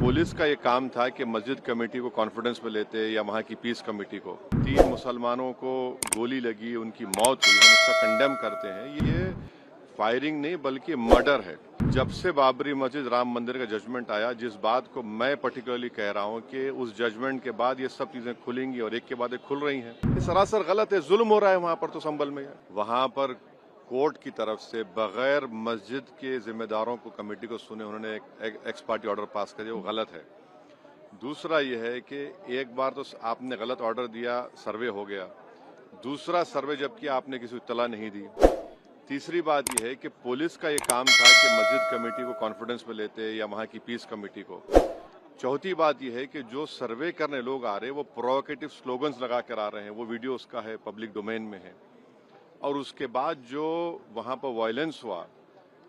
Police का ये काम था कि मस्जिद कमेटी को कॉन्फिडेंस में लेते या वहाँ की पीस कमेटी को 3 मुसलमानों को गोली लगी, उनकी मौत हुई, हम इसका कंडेम करते हैं। ये फायरिंग नहीं बल्कि मर्डर है। जब से बाबरी मस्जिद राम मंदिर का जजमेंट आया, जिस बात को मैं पर्टिकुलरली कह रहा हूँ कि उस जजमेंट के बाद ये सब चीजें खुलेंगी और एक के बाद एक खुल रही हैं, ये सरासर गलत है। जुल्म हो रहा है वहां पर, तो संभल में वहां पर कोर्ट की तरफ से बगैर मस्जिद के जिम्मेदारों को कमेटी को सुने उन्होंने एक एक्स पार्टी ऑर्डर पास कर दिया, वो गलत है। दूसरा यह है कि एक बार तो आपने गलत ऑर्डर दिया, सर्वे हो गया। दूसरा सर्वे जब किया आपने किसी को इत्तला नहीं दी। तीसरी बात यह है कि पुलिस का ये काम था कि मस्जिद कमेटी को कॉन्फिडेंस में लेते या वहाँ की पीस कमेटी को। चौथी बात यह है कि जो सर्वे करने लोग आ रहे हैं वो प्रोवोकेटिव स्लोगन्स लगा कर आ रहे हैं, वो वीडियो उसका है, पब्लिक डोमेन में है। और उसके बाद जो वहाँ पर वायलेंस हुआ,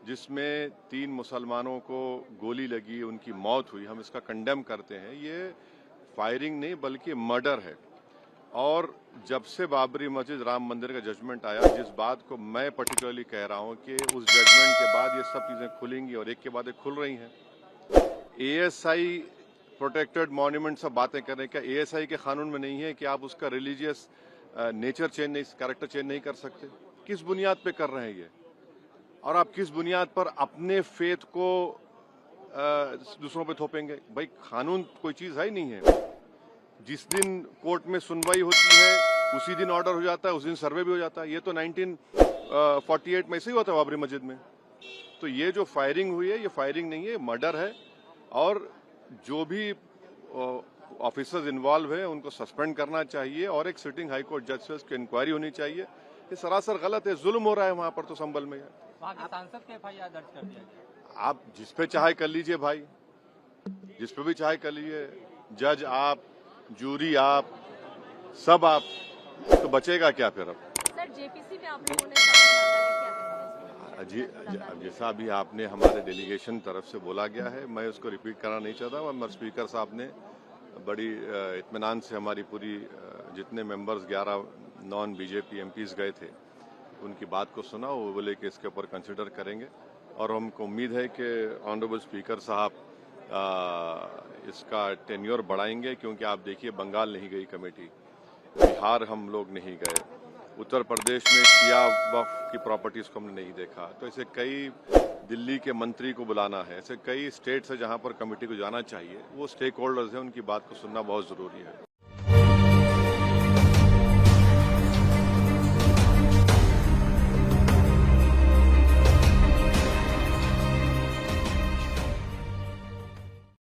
जिसमें 3 मुसलमानों को गोली लगी, उनकी मौत हुई, हम इसका कंडेम करते हैं। ये फायरिंग नहीं बल्कि मर्डर है। और जब से बाबरी मस्जिद राम मंदिर का जजमेंट आया, जिस बात को मैं पर्टिकुलरली कह रहा हूँ कि उस जजमेंट के बाद ये सब चीजें खुलेंगी और एक के बाद एक खुल रही हैं। एएसआई प्रोटेक्टेड मॉन्यूमेंट सब बातें कर रहे हैं, क्या एएसआई के कानून में नहीं है कि आप उसका रिलीजियस नेचर चेंज नहीं, कैरेक्टर चेंज नहीं कर सकते? किस बुनियाद पे कर रहे हैं ये? और आप किस बुनियाद पर अपने फेथ को दूसरों पे थोपेंगे? भाई कानून कोई चीज है ही नहीं है। जिस दिन कोर्ट में सुनवाई होती है उसी दिन ऑर्डर हो जाता है, उस दिन सर्वे भी हो जाता है। ये तो 1948 में ऐसे ही हुआ था बाबरी मस्जिद में। तो ये जो फायरिंग हुई है, ये फायरिंग नहीं है, मर्डर है। और जो भी ऑफिसर्स इन्वॉल्व है उनको सस्पेंड करना चाहिए और एक सिटिंग हाई कोर्ट जज से उसकी इंक्वायरी होनी चाहिए। ये सरासर गलत है। जुल्म हो रहा है वहां पर, तो संभल में सांसद के एफआईआर दर्ज कर दिया गया। आप जिस पे चाहे कर लीजिए भाई, जिस पे भी चाहे कर लीजिए। जज आप, जूरी आप, सब आप, तो बचेगा क्या फिर? अब सर जेपीसी में आप लोगों ने क्या जी, जैसा अभी आपने हमारे डेलीगेशन तरफ से बोला गया है, मैं उसको रिपीट करना नहीं चाहता। मगर स्पीकर साहब ने बड़ी इत्मीनान से हमारी पूरी जितने मेंबर्स 11 नॉन बीजेपी एमपीज गए थे उनकी बात को सुना। वो बोले कि इसके ऊपर कंसिडर करेंगे और हमको उम्मीद है कि ऑनरेबल स्पीकर साहब इसका टेन्योर बढ़ाएंगे, क्योंकि आप देखिए बंगाल नहीं गई कमेटी, बिहार हम लोग नहीं गए, उत्तर प्रदेश में शिया वक्फ की प्रॉपर्टीज को हमने नहीं देखा। तो ऐसे कई, दिल्ली के मंत्री को बुलाना है, ऐसे कई स्टेट्स है जहां पर कमेटी को जाना चाहिए। वो स्टेक होल्डर्स हैं, उनकी बात को सुनना बहुत जरूरी है।